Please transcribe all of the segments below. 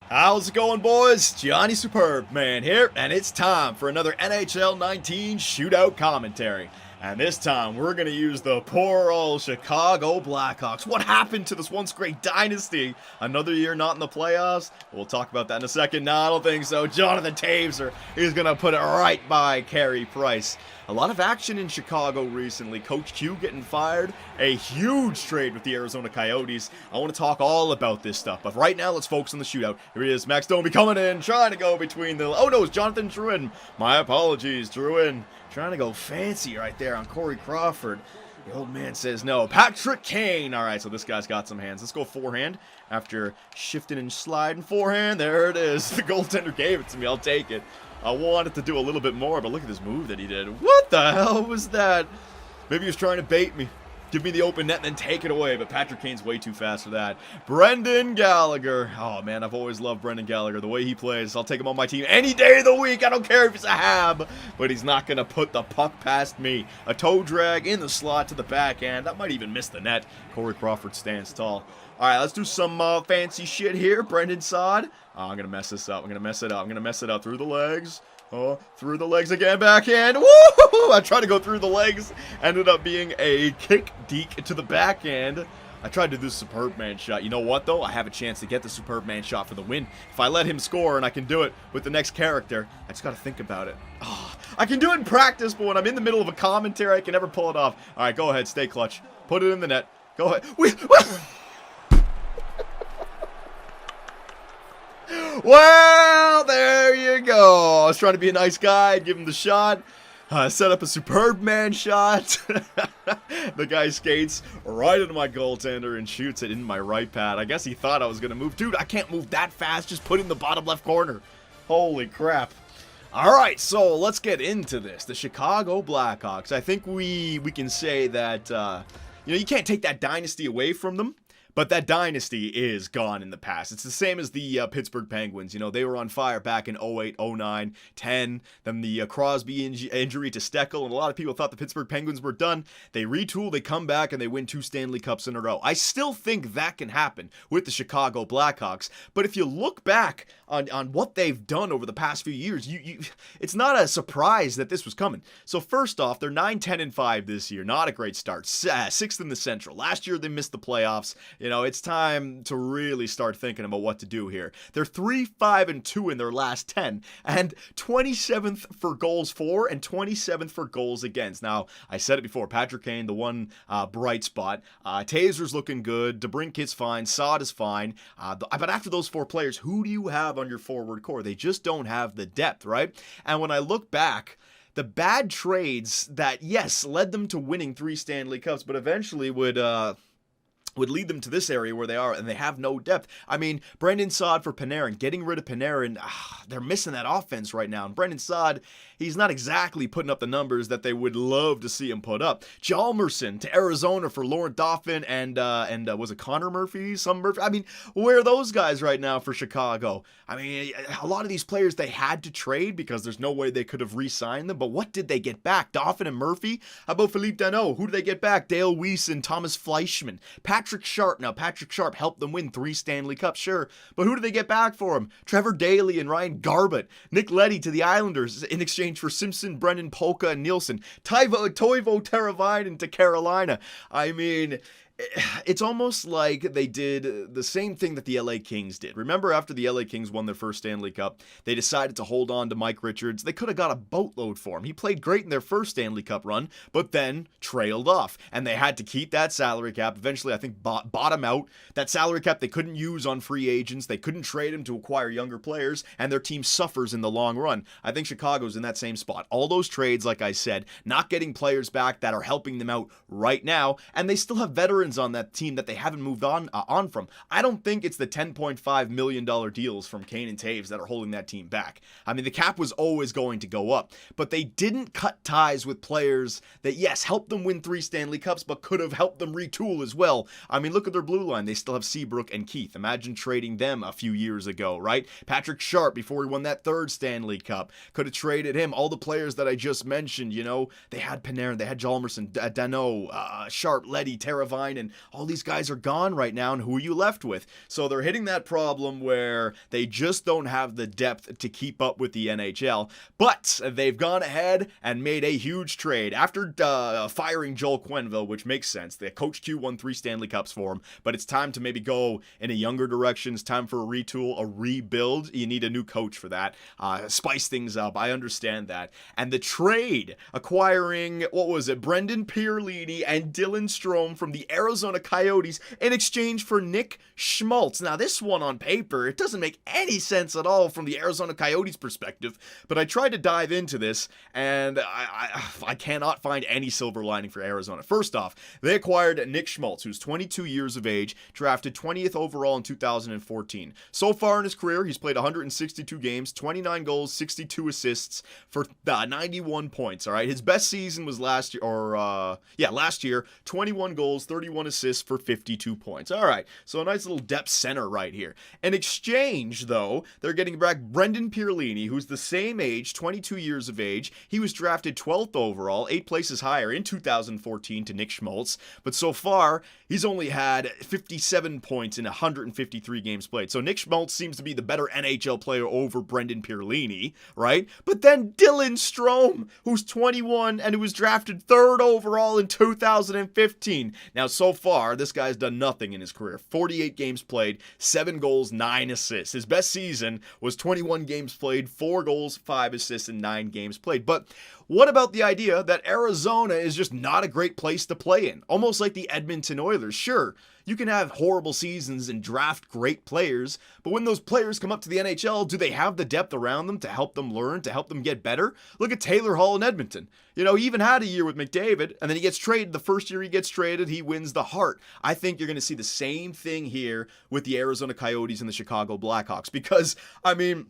How's it going, boys? Johnny Superb Man here, and it's time for another NHL 19 Shootout commentary. And this time, we're going to use the poor old Chicago Blackhawks. What happened to this once great dynasty? Another year not in the playoffs? We'll talk about that in a second. No, I don't think so. Jonathan Toews is going to put it right by Carey Price. A lot of action in Chicago recently. Coach Q getting fired. A huge trade with the Arizona Coyotes. I want to talk all about this stuff. But right now, let's focus on the shootout. Here he is, Max Domi coming in, trying to go between the... Oh no, it's Jonathan Drouin. My apologies, Drouin. Trying to go fancy right there on Corey Crawford. The old man says no. Patrick Kane. All right, so this guy's got some hands. Let's go forehand after shifting and sliding. Forehand. There it is. The goaltender gave it to me. I'll take it. I wanted to do a little bit more, but look at this move that he did. What the hell was that? Maybe he was trying to bait me. Give me the open net and then take it away, but Patrick Kane's way too fast for that. Brendan Gallagher. Oh, man, I've always loved Brendan Gallagher. The way he plays, I'll take him on my team any day of the week. I don't care if he's a hab, but he's not going to put the puck past me. A toe drag in the slot to the backhand. That might even miss the net. Corey Crawford stands tall. All right, let's do some fancy shit here. Brendan Saad. Oh, I'm going to mess this up. I'm going to mess it up. I'm going to mess it up through the legs. Oh, through the legs again, backhand. Woo! I tried to go through the legs. Ended up being a kick deke to the backhand. I tried to do the superb man shot. You know what, though? I have a chance to get the superb man shot for the win. If I let him score and I can do it with the next character, I just got to think about it. Oh, I can do it in practice, but when I'm in the middle of a commentary, I can never pull it off. All right, go ahead. Stay clutch. Put it in the net. Go ahead. Well, there you go. I was trying to be a nice guy, give him the shot, set up a superb man shot. The guy skates right into my goaltender and shoots it in my right pad. I guess he thought I was going to move. Dude, I can't move that fast. Just put it in the bottom left corner. Holy crap. All right, so let's get into this. The Chicago Blackhawks. I think we can say that, you can't take that dynasty away from them. But that dynasty is gone in the past. It's the same as the Pittsburgh Penguins. They were on fire back in 08, 09, 10. Then the Crosby injury to Steckel, and a lot of people thought the Pittsburgh Penguins were done. They retool, they come back, and they win 2 Stanley Cups in a row. I still think that can happen with the Chicago Blackhawks. But if you look back on what they've done over the past few years, it's not a surprise that this was coming. So first off, they're 9-10-5 this year. Not a great start. 6th in the Central. Last year, they missed the playoffs. It's time to really start thinking about what to do here. They're 3-5-2 in their last 10, and 27th for goals for and 27th for goals against. Now, I said it before, Patrick Kane, the one bright spot. Taser's looking good. DeBrinket's fine. Saad is fine. But after those 4 players, who do you have on your forward core? They just don't have the depth, right? And when I look back, the bad trades that, yes, led them to winning 3 Stanley Cups, but eventually would lead them to this area where they are, and they have no depth. I mean, Brendan Saad for Panarin, getting rid of Panarin, they're missing that offense right now. And Brendan Saad, he's not exactly putting up the numbers that they would love to see him put up. Chalmerson to Arizona for Laurent Dauphin and was it Connor Murphy? I mean, where are those guys right now for Chicago? I mean, a lot of these players they had to trade because there's no way they could have re-signed them. But what did they get back? Dauphin and Murphy? How about Philippe Danault? Who did they get back? Dale Weiss and Thomas Fleischmann. Patrick Sharp. Now, Patrick Sharp helped them win 3 Stanley Cups, sure. But who did they get back for him? Trevor Daley and Ryan Garbutt. Nick Leddy to the Islanders in exchange for Simpson, Brendan, Polka, and Nielsen. Toivo Teravainen to Carolina. I mean, it's almost like they did the same thing that the LA Kings did. Remember, after the LA Kings won their first Stanley Cup, they decided to hold on to Mike Richards. They could have got a boatload for him. He played great in their first Stanley Cup run, but then trailed off. And they had to keep that salary cap. Eventually, I think, bottom out. That salary cap they couldn't use on free agents. They couldn't trade him to acquire younger players, and their team suffers in the long run. I think Chicago's in that same spot. All those trades, like I said, not getting players back that are helping them out right now, and they still have veterans on that team that they haven't moved on from. I don't think it's the $10.5 million deals from Kane and Toews that are holding that team back. I mean, the cap was always going to go up, but they didn't cut ties with players that, yes, helped them win 3 Stanley Cups, but could have helped them retool as well. I mean, look at their blue line. They still have Seabrook and Keith. Imagine trading them a few years ago, right? Patrick Sharp, before he won that 3rd Stanley Cup, could have traded him. All the players that I just mentioned, they had Panarin, they had Chalmerson, Danault, Sharp, Leddy, Teravainen, and all these guys are gone right now, and who are you left with? So they're hitting that problem where they just don't have the depth to keep up with the NHL, but they've gone ahead and made a huge trade after firing Joel Quenneville, which makes sense. The Coach Q won 3 Stanley Cups for him, but it's time to maybe go in a younger direction. It's time for a retool, a rebuild. You need a new coach for that. Spice things up. I understand that. And the trade acquiring, what was it, Brendan Pierlini and Dylan Strome from the Arizona Coyotes in exchange for Nick Schmaltz. Now, this one on paper, it doesn't make any sense at all from the Arizona Coyotes perspective, but I tried to dive into this, and I cannot find any silver lining for Arizona. First off, they acquired Nick Schmaltz, who's 22 years of age, drafted 20th overall in 2014. So far in his career, he's played 162 games, 29 goals, 62 assists for 91 points, all right? His best season was last year, 21 goals, 31 assists for 52 points. All right, so a nice little depth center right here. In exchange, though, they're getting back Brendan Pierlini, who's the same age, 22 years of age. He was drafted 12th overall, 8 places higher in 2014 to Nick Schmaltz, but so far, he's only had 57 points in 153 games played. So Nick Schmaltz seems to be the better NHL player over Brendan Pierlini, right? But then Dylan Strome, who's 21 and who was drafted 3rd overall in 2015. Now, so far, this guy's done nothing in his career. 48 games played, 7 goals, 9 assists. His best season was 21 games played, 4 goals, 5 assists, and 9 games played. But what about the idea that Arizona is just not a great place to play in? Almost like the Edmonton Oilers. Sure, you can have horrible seasons and draft great players, but when those players come up to the NHL, do they have the depth around them to help them learn, to help them get better? Look at Taylor Hall in Edmonton. You know, he even had a year with McDavid, and then he gets traded. The first year he gets traded, he wins the Hart. I think you're going to see the same thing here with the Arizona Coyotes and the Chicago Blackhawks, because, I mean,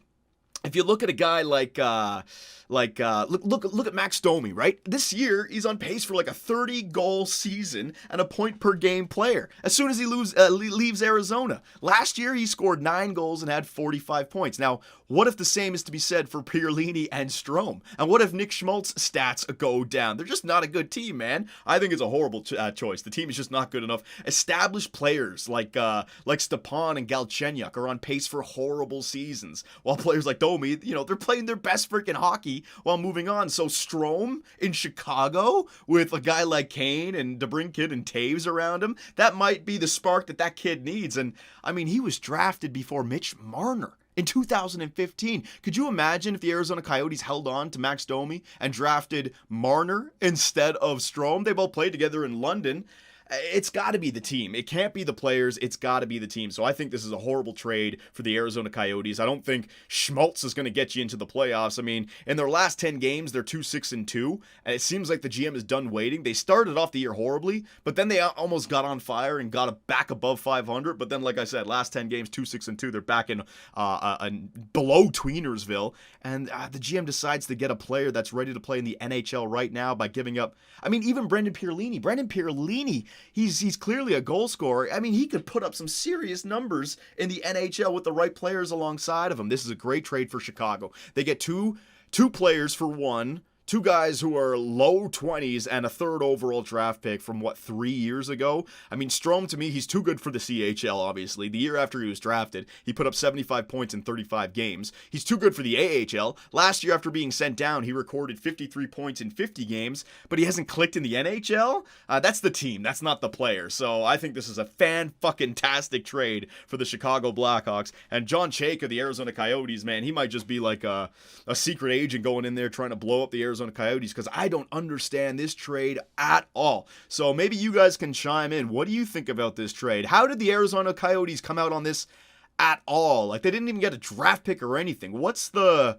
if you look at a guy like look at Max Domi, right? This year, he's on pace for like a 30-goal season and a point-per-game player as soon as he leaves Arizona. Last year, he scored 9 goals and had 45 points. Now, what if the same is to be said for Pierlini and Strome? And what if Nick Schmaltz's stats go down? They're just not a good team, man. I think it's a horrible choice. The team is just not good enough. Established players like Stepan and Galchenyuk are on pace for horrible seasons, while players like Domi, you know, they're playing their best freaking hockey while moving on. So Strome in Chicago with a guy like Kane and DeBrincat and Taves around him, that might be the spark that kid needs. And I mean, he was drafted before Mitch Marner in 2015. Could you imagine if the Arizona Coyotes held on to Max Domi and drafted Marner instead of Strome? They both played together in London. It's got to be the team. It can't be the players. It's got to be the team. So I think this is a horrible trade for the Arizona Coyotes. I don't think Schmaltz is going to get you into the playoffs. I mean, in their last 10 games, they're 2-6-2, and it seems like the GM is done waiting. They started off the year horribly, but then they almost got on fire and got back above 500. But then, like I said, last 10 games, 2-6-2, they're back in below Tweenersville, and the GM decides to get a player that's ready to play in the NHL right now by giving up. I mean, even Brendan Pierlini, he's clearly a goal scorer. I mean, he could put up some serious numbers in the NHL with the right players alongside of him. This is a great trade for Chicago. They get two players for one. 2 guys who are low 20s and a 3rd overall draft pick from, 3 years ago? I mean, Strome, to me, he's too good for the CHL, obviously. The year after he was drafted, he put up 75 points in 35 games. He's too good for the AHL. Last year, after being sent down, he recorded 53 points in 50 games, but he hasn't clicked in the NHL? That's the team. That's not the player. So I think this is a fan-fucking-tastic trade for the Chicago Blackhawks. And John Chayka of the Arizona Coyotes, man, he might just be like a secret agent going in there trying to blow up the Arizona Coyotes, because I don't understand this trade at all. So maybe you guys can chime in. What do you think about this trade? How did the Arizona Coyotes come out on this at all? Like, they didn't even get a draft pick or anything. What's the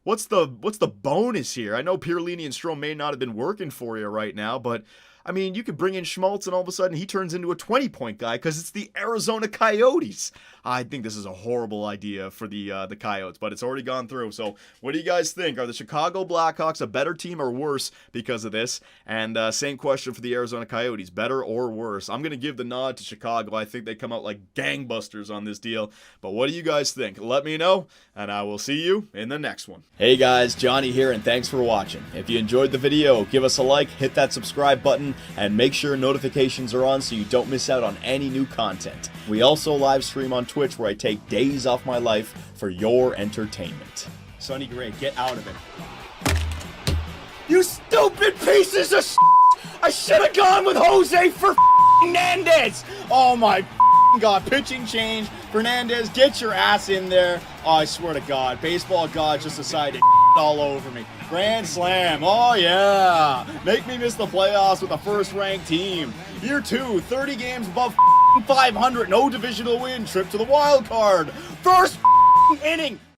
bonus here? I know Pierlini and Strome may not have been working for you right now, but I mean, you could bring in Schmaltz and all of a sudden he turns into a 20-point guy because it's the Arizona Coyotes. I think this is a horrible idea for the Coyotes, but it's already gone through. So what do you guys think? Are the Chicago Blackhawks a better team or worse because of this? And same question for the Arizona Coyotes, better or worse? I'm going to give the nod to Chicago. I think they come out like gangbusters on this deal. But what do you guys think? Let me know, and I will see you in the next one. Hey guys, Johnny here, and thanks for watching. If you enjoyed the video, give us a like, hit that subscribe button, button and make sure notifications are on so you don't miss out on any new content. We also live stream on Twitch where I take days off my life for your entertainment. Sonny Gray, get out of it. You stupid pieces of shit! I should have gone with Jose for Fernandez! Oh my God, pitching change. Fernandez, get your ass in there. Oh, I swear to God, baseball God just decided to all over me. Grand slam, oh yeah. Make me miss the playoffs with a first-ranked team. Year 2, 30 games above 500, no divisional win, trip to the wild card. First inning.